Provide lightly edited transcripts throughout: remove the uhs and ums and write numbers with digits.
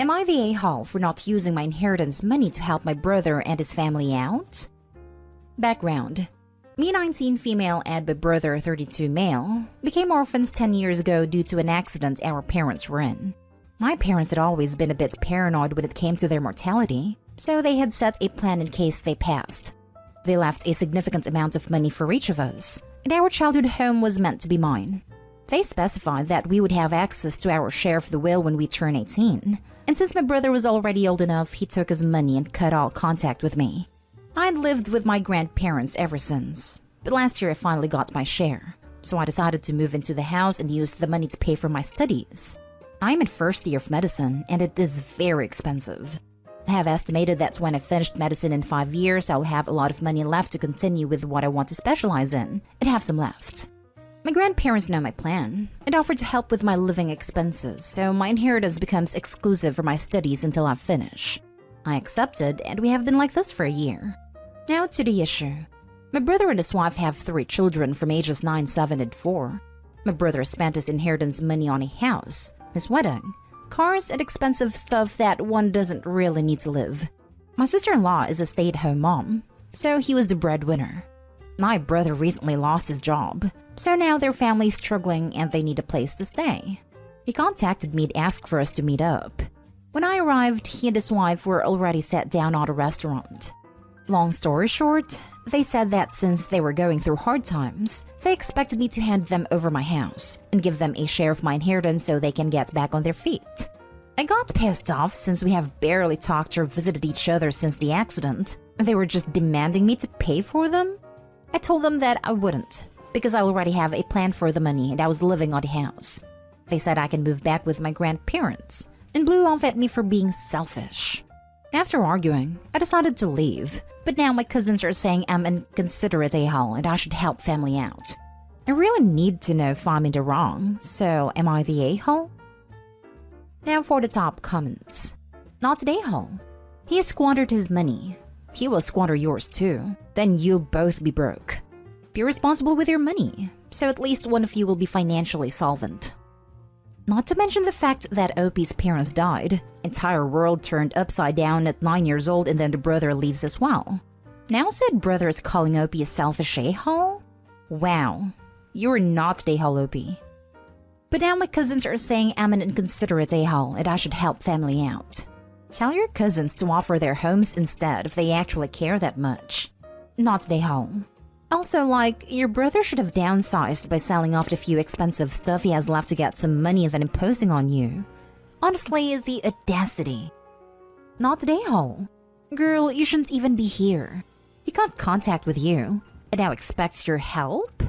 Am I the a-hole for not using my inheritance money to help my brother and his family out? Background. Me 19 female and my brother 32 male became orphans 10 years ago due to an accident our parents were in. My parents had always been a bit paranoid when it came to their mortality, so they had set a plan in case they passed. They left a significant amount of money for each of us, and our childhood home was meant to be mine. They specified that we would have access to our share of the will when we turn 18, and since my brother was already old enough, he took his money and cut all contact with me. I'd lived with my grandparents ever since, but last year I finally got my share, so I decided to move into the house and use the money to pay for my studies. I'm in first year of medicine, and it is very expensive. I have estimated that when I finished medicine in 5 years, I'll have a lot of money left to continue with what I want to specialize in, and have some left. My grandparents know my plan and offered to help with my living expenses, so my inheritance becomes exclusive for my studies until I finish. I accepted, and we have been like this for a year. Now to the issue. My brother and his wife have 3 children from ages 9, 7, and 4. My brother spent his inheritance money on a house, his wedding, cars, and expensive stuff that one doesn't really need to live. My sister-in-law is a stay-at-home mom, so he was the breadwinner. My brother recently lost his job, so now their family's struggling and they need a place to stay. He contacted me to ask for us to meet up. When I arrived, he and his wife were already sat down at a restaurant. Long story short, they said that since they were going through hard times, they expected me to hand them over my house and give them a share of my inheritance so they can get back on their feet. I got pissed off since we have barely talked or visited each other since the accident. They were just demanding me to pay for them. I told them that I wouldn't, because I already have a plan for the money and I was living on the house. They said I can move back with my grandparents and blew off at me for being selfish. After arguing, I decided to leave, but now my cousins are saying I'm an inconsiderate a-hole and I should help family out. I really need to know if I'm in the wrong, so am I the a-hole? Now for the top comments. Not an a-hole. He has squandered his money. He will squander yours too. Then you'll both be broke. Be responsible with your money, so at least one of you will be financially solvent. Not to mention the fact that OP's parents died. Entire world turned upside down at 9 years old and then the brother leaves as well. Now said brother is calling OP a selfish a-hole? Wow, you're not the a-hole, OP. But now my cousins are saying I'm an inconsiderate a-hole and I should help family out. Tell your cousins to offer their homes instead if they actually care that much. Not the a-hole. Also, your brother should have downsized by selling off the few expensive stuff he has left to get some money and then imposing on you. Honestly, the audacity. Not the a-hole. Girl, you shouldn't even be here. He got contact with you, and now expects your help?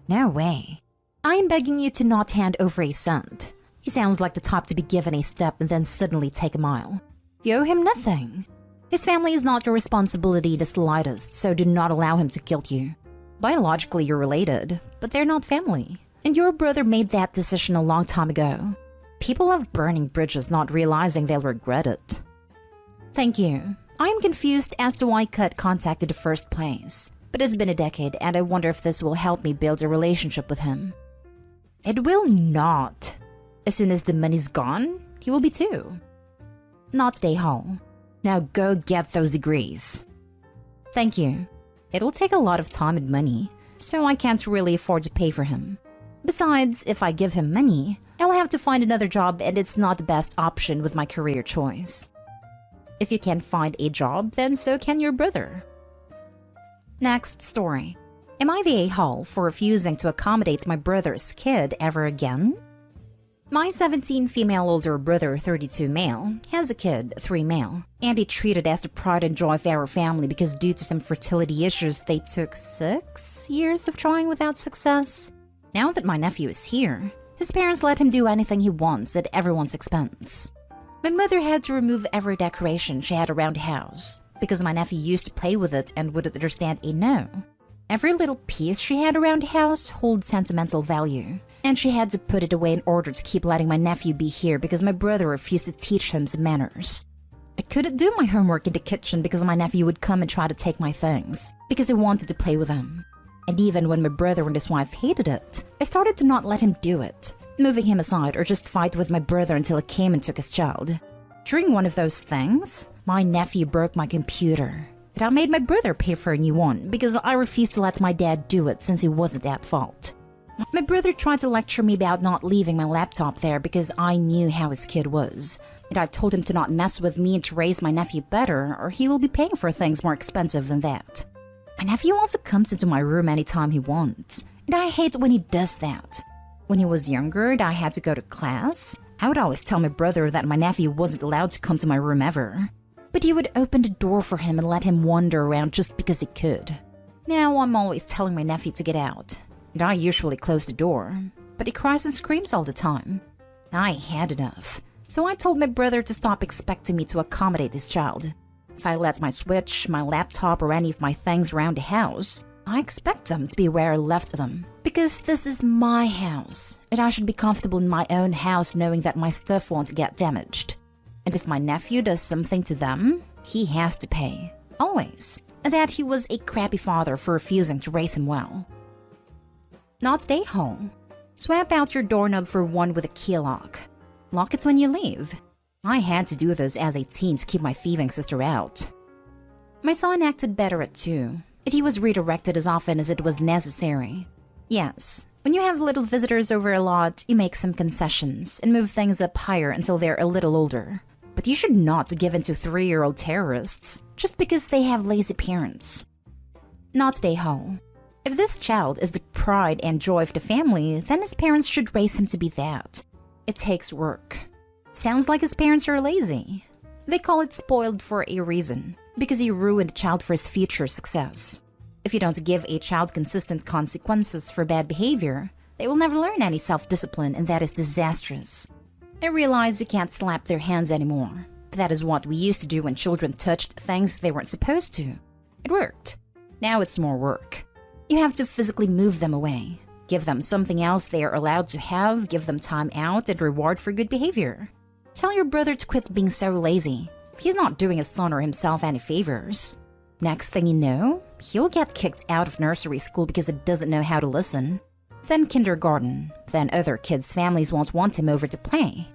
No way. I am begging you to not hand over a cent. He sounds like the type to be given a step and then suddenly take a mile. You owe him nothing. His family is not your responsibility the slightest, so do not allow him to guilt you. Biologically, you're related, but they're not family. And your brother made that decision a long time ago. People love burning bridges not realizing they'll regret it. Thank you. I am confused as to why Cut contact in the first place. But it's been a decade and I wonder if this will help me build a relationship with him. It will not. As soon as the money's gone, he will be too. Not the a-hole. Now go get those degrees. Thank you. It'll take a lot of time and money, so I can't really afford to pay for him. Besides, if I give him money, I'll have to find another job and it's not the best option with my career choice. If you can't find a job, then so can your brother. Next story. Am I the a-hole for refusing to accommodate my brother's kid ever again? My 17 female older brother, 32 male, has a kid, 3 male, and he treated as the pride and joy of our family because due to some fertility issues they took 6 years of trying without success. Now that my nephew is here, his parents let him do anything he wants at everyone's expense. My mother had to remove every decoration she had around the house because my nephew used to play with it and wouldn't understand a no. Every little piece she had around the house holds sentimental value, and she had to put it away in order to keep letting my nephew be here because my brother refused to teach him some manners. I couldn't do my homework in the kitchen because my nephew would come and try to take my things because he wanted to play with them. And even when my brother and his wife hated it, I started to not let him do it, moving him aside or just fight with my brother until he came and took his child. During one of those things, my nephew broke my computer. And I made my brother pay for a new one because I refused to let my dad do it since he wasn't at fault. My brother tried to lecture me about not leaving my laptop there because I knew how his kid was. And I told him to not mess with me and to raise my nephew better, or he will be paying for things more expensive than that. My nephew also comes into my room anytime he wants, and I hate when he does that. When he was younger and I had to go to class, I would always tell my brother that my nephew wasn't allowed to come to my room ever. But he would open the door for him and let him wander around just because he could. Now I'm always telling my nephew to get out, and I usually close the door, but he cries and screams all the time. I had enough, so I told my brother to stop expecting me to accommodate this child. If I let my Switch, my laptop, or any of my things around the house, I expect them to be where I left them. Because this is my house, and I should be comfortable in my own house knowing that my stuff won't get damaged. And if my nephew does something to them, he has to pay. Always. And that he was a crappy father for refusing to raise him well. Not stay home. Swap out your doorknob for one with a key lock. Lock it when you leave. I had to do this as a teen to keep my thieving sister out. My son acted better at 2, and he was redirected as often as it was necessary. Yes, when you have little visitors over a lot, you make some concessions and move things up higher until they're a little older. But you should not give in to 3-year-old terrorists just because they have lazy parents. Not day hall. If this child is the pride and joy of the family, then his parents should raise him to be that. It takes work. Sounds like his parents are lazy. They call it spoiled for a reason, because you ruined the child for his future success. If you don't give a child consistent consequences for bad behavior, they will never learn any self-discipline, and that is disastrous. I realize you can't slap their hands anymore, but that is what we used to do when children touched things they weren't supposed to. It worked. Now it's more work. You have to physically move them away. Give them something else they are allowed to have, give them time out, and reward for good behavior. Tell your brother to quit being so lazy. He's not doing his son or himself any favors. Next thing you know, he'll get kicked out of nursery school because he doesn't know how to listen. Then kindergarten. Then other kids' families won't want him over to play.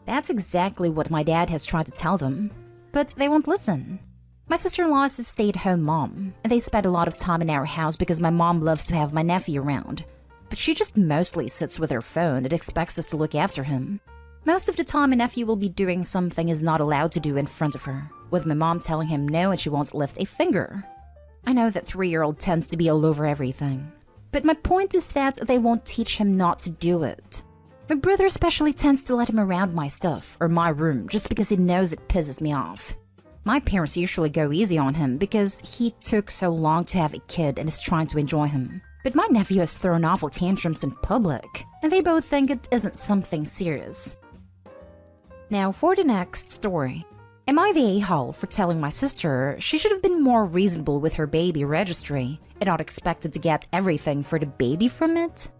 That's exactly what my dad has tried to tell them, but they won't listen. My sister-in-law is a stay-at-home mom, and they spend a lot of time in our house because my mom loves to have my nephew around. But she just mostly sits with her phone and expects us to look after him. Most of the time, my nephew will be doing something he's not allowed to do in front of her, with my mom telling him no and she won't lift a finger. I know that 3-year-old tends to be all over everything, but my point is that they won't teach him not to do it. My brother especially tends to let him around my stuff, or my room, just because he knows it pisses me off. My parents usually go easy on him because he took so long to have a kid and is trying to enjoy him. But my nephew has thrown awful tantrums in public, and they both think it isn't something serious. Now for the next story. Am I the a-hole for telling my sister she should have been more reasonable with her baby registry and not expected to get everything for the baby from it?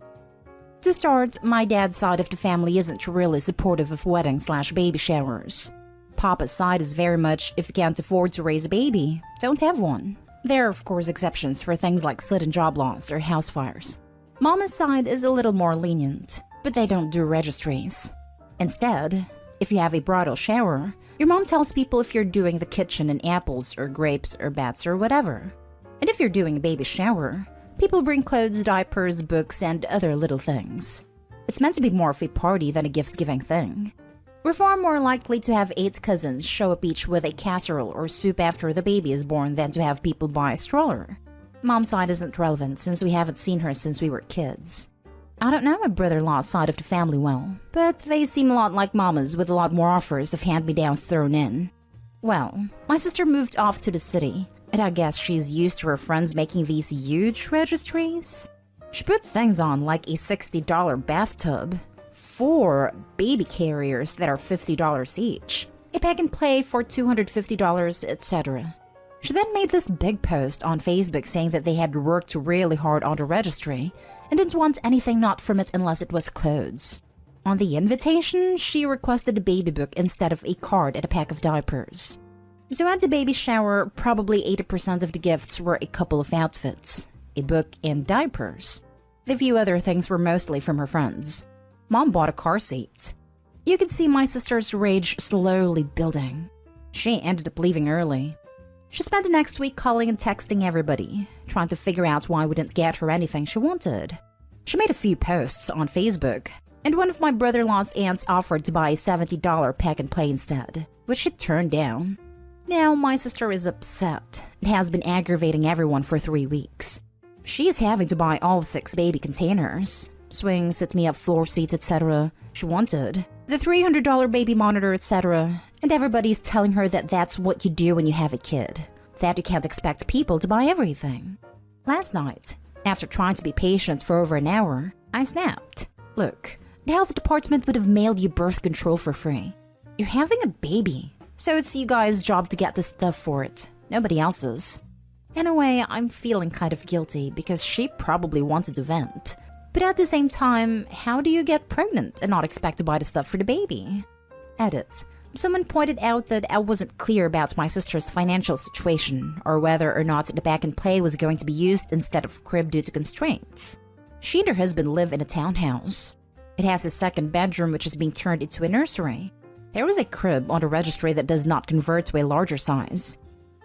To start, my dad's side of the family isn't really supportive of wedding/baby showers. Papa's side is very much, if you can't afford to raise a baby, don't have one. There are of course exceptions for things like sudden job loss or house fires. Mama's side is a little more lenient, but they don't do registries. Instead, if you have a bridal shower, your mom tells people if you're doing the kitchen in apples or grapes or bats or whatever. And if you're doing a baby shower, people bring clothes, diapers, books, and other little things. It's meant to be more of a party than a gift-giving thing. We're far more likely to have 8 cousins show up each with a casserole or soup after the baby is born than to have people buy a stroller. Mom's side isn't relevant since we haven't seen her since we were kids. I don't know my brother-in-law's side of the family well, but they seem a lot like Mama's with a lot more offers of hand-me-downs thrown in. Well, my sister moved off to the city, and I guess she's used to her friends making these huge registries. She put things on like a $60 bathtub, 4 baby carriers that are $50 each, a pack-and-play for $250, etc. She then made this big post on Facebook saying that they had worked really hard on the registry and didn't want anything not from it unless it was clothes. On the invitation, she requested a baby book instead of a card and a pack of diapers. So at the baby shower, probably 80% of the gifts were a couple of outfits, a book, and diapers. The few other things were mostly from her friends. Mom bought a car seat. You could see my sister's rage slowly building. She ended up leaving early. She spent the next week calling and texting everybody, trying to figure out why we didn't get her anything she wanted. She made a few posts on Facebook, and one of my brother-in-law's aunts offered to buy a $70 pack and play instead, which she turned down. Now my sister is upset and has been aggravating everyone for 3 weeks. She is having to buy all 6 baby containers, swing, sit-me-up floor seats, etc. she wanted, the $300 baby monitor, etc. And everybody's telling her that that's what you do when you have a kid, that you can't expect people to buy everything. Last night, after trying to be patient for over an hour, I snapped. Look, the health department would have mailed you birth control for free. You're having a baby, so it's you guys' job to get the stuff for it, nobody else's. In a way, I'm feeling kind of guilty because she probably wanted to vent. But at the same time, how do you get pregnant and not expect to buy the stuff for the baby? Edit. Someone pointed out that I wasn't clear about my sister's financial situation or whether or not the back and play was going to be used instead of crib due to constraints. She and her husband live in a townhouse. It has a second bedroom which is being turned into a nursery. There was a crib on the registry that does not convert to a larger size.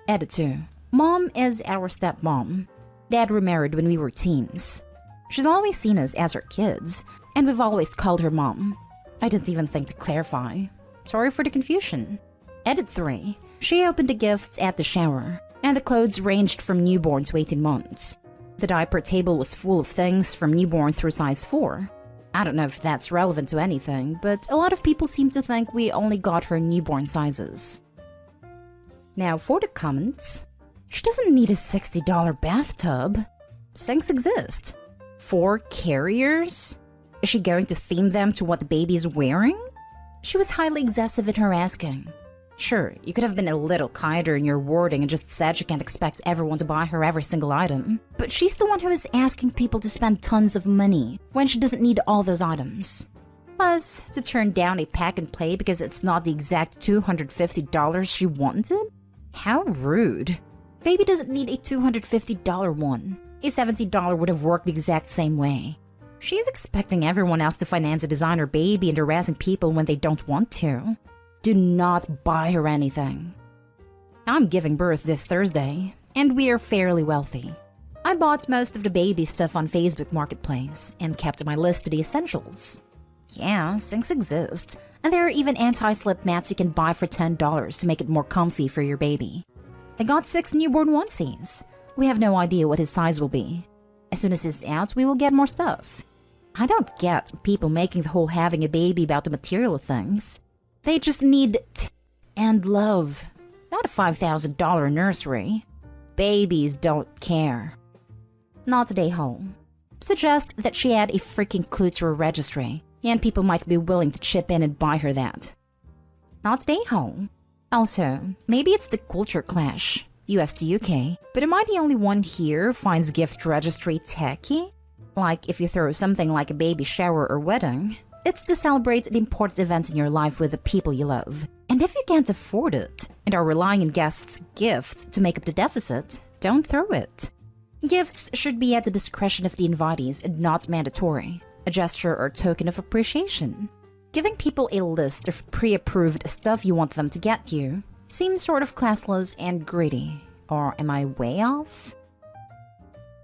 Edit 2. Mom is our stepmom. Dad remarried when we were teens. She's always seen us as her kids, and we've always called her mom. I didn't even think to clarify. Sorry for the confusion. Edit 3. She opened the gifts at the shower, and the clothes ranged from newborn to 18 months. The diaper table was full of things from newborn through size 4. I don't know if that's relevant to anything, but a lot of people seem to think we only got her newborn sizes. Now for the comments. She doesn't need a $60 bathtub. Sinks exist. 4 carriers? Is she going to theme them to what the baby is wearing? She was highly excessive in her asking. Sure, you could have been a little kinder in your wording and just said she can't expect everyone to buy her every single item. But she's the one who is asking people to spend tons of money when she doesn't need all those items. Plus, to turn down a pack and play because it's not the exact $250 she wanted? How rude. Baby doesn't need a $250 one. A $70 would have worked the exact same way. She's expecting everyone else to finance a designer baby and harassing people when they don't want to. Do not buy her anything. I'm giving birth this Thursday, and we are fairly wealthy. I bought most of the baby stuff on Facebook Marketplace and kept my list to the essentials. Yeah, sinks exist, and there are even anti-slip mats you can buy for $10 to make it more comfy for your baby. I got 6 newborn onesies. We have no idea what his size will be. As soon as he's out, we will get more stuff. I don't get people making the whole having a baby about the material of things. They just need and love, not a $5,000 nursery. Babies don't care. Not today, home. Suggest that she add a freaking clue to her registry, and people might be willing to chip in and buy her that. Not today, home. Also, maybe it's the culture clash, US to UK, but am I the only one here who finds gift registry tacky? Like if you throw something like a baby shower or wedding, it's to celebrate the important events in your life with the people you love. And if you can't afford it and are relying on guests' gifts to make up the deficit, don't throw it. Gifts should be at the discretion of the invitees and not mandatory, a gesture or token of appreciation. Giving people a list of pre-approved stuff you want them to get you seems sort of classless and greedy. Or am I way off?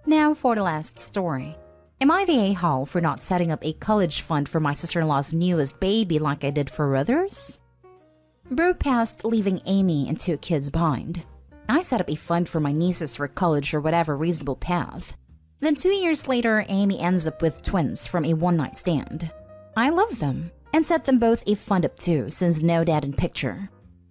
Now for the last story. Am I the a-hole for not setting up a college fund for my sister-in-law's newest baby like I did for others? Bro passed leaving Amy and 2 kids behind. I set up a fund for my nieces for college or whatever reasonable path. Then 2 years later, Amy ends up with twins from a one-night stand. I love them and set them both a fund up too, since no dad in picture.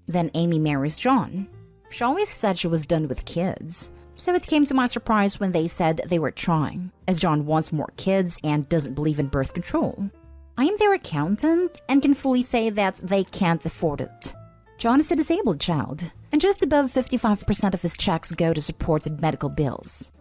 Then Amy marries John. She always said she was done with kids, so it came to my surprise when they said they were trying, as John wants more kids and doesn't believe in birth control. I am their accountant and can fully say that they can't afford it. John is a disabled child, and just above 55% of his checks go to supported medical bills.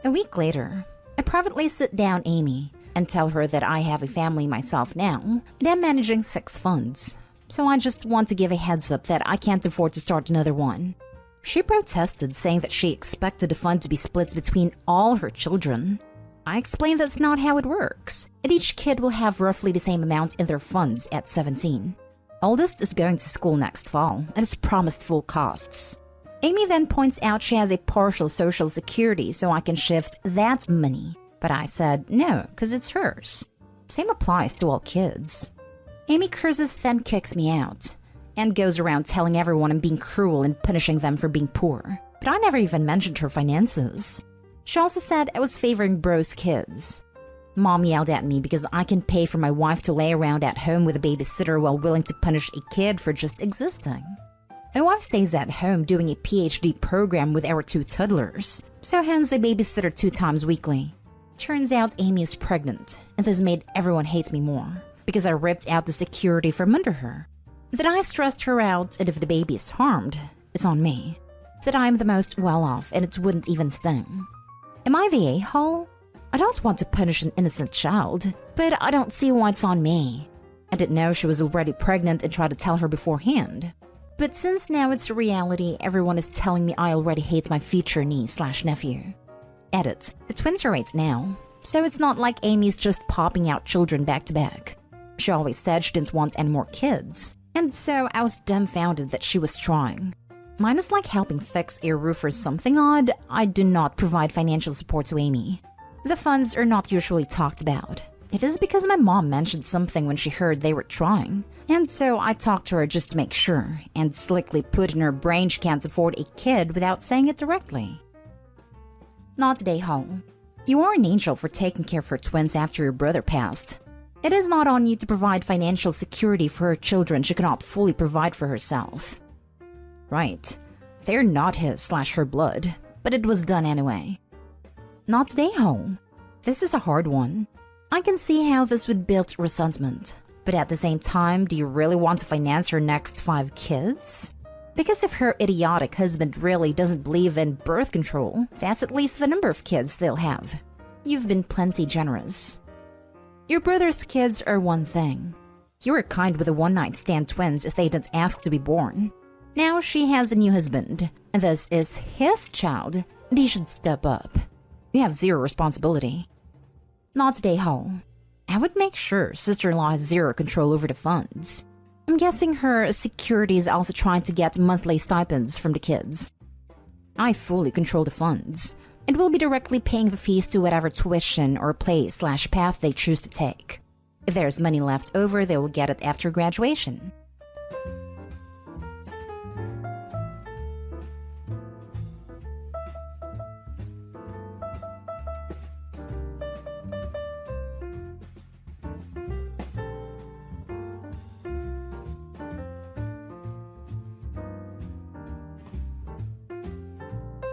A week later, I privately sit down Amy and tell her that I have a family myself now, and I'm managing 6 funds. So I just want to give a heads up that I can't afford to start another one. She protested, saying that she expected the fund to be split between all her children. I explained that's not how it works, and each kid will have roughly the same amount in their funds at 17. Oldest is going to school next fall and is promised full costs. Amy then points out she has a partial social security so I can shift that money. But I said no, because it's hers. Same applies to all kids. Amy curses, then kicks me out and goes around telling everyone I'm being cruel and punishing them for being poor. But I never even mentioned her finances. She also said I was favoring bro's kids. Mom yelled at me because I can pay for my wife to lay around at home with a babysitter while willing to punish a kid for just existing. My wife stays at home doing a PhD program with our 2 toddlers, so hence a babysitter 2 times weekly. Turns out Amy is pregnant, and this made everyone hate me more, because I ripped out the security from under her. That I stressed her out, and if the baby is harmed, it's on me. That I'm the most well-off, and it wouldn't even sting. Am I the a-hole? I don't want to punish an innocent child, but I don't see why it's on me. I didn't know she was already pregnant and tried to tell her beforehand. But since now it's a reality, everyone is telling me I already hate my future niece/nephew. Edit. The twins are 8 now, so it's not like Amy's just popping out children back to back. She always said she didn't want any more kids, and so I was dumbfounded that she was trying. Mine is like helping fix a roof or something odd. I do not provide financial support to Amy. The funds are not usually talked about. It is because my mom mentioned something when she heard they were trying, and so I talked to her just to make sure, and slickly put in her brain she can't afford a kid without saying it directly. Not today, home. You are an angel for taking care of her twins after your brother passed. It is not on you to provide financial security for her children she cannot fully provide for herself. Right. They're not his/her blood, but it was done anyway. Not today, home. This is a hard one. I can see how this would build resentment, but at the same time, do you really want to finance her next 5 kids? Because if her idiotic husband really doesn't believe in birth control, that's at least the number of kids they'll have. You've been plenty generous. Your brother's kids are one thing. You were kind with the one-night stand twins as they didn't ask to be born. Now she has a new husband, and this is his child, and he should step up. You have zero responsibility. Not today, Hall. I would make sure sister-in-law has zero control over the funds. I'm guessing her security is also trying to get monthly stipends from the kids. I fully control the funds, and will be directly paying the fees to whatever tuition or play/path they choose to take. If there's money left over, they will get it after graduation.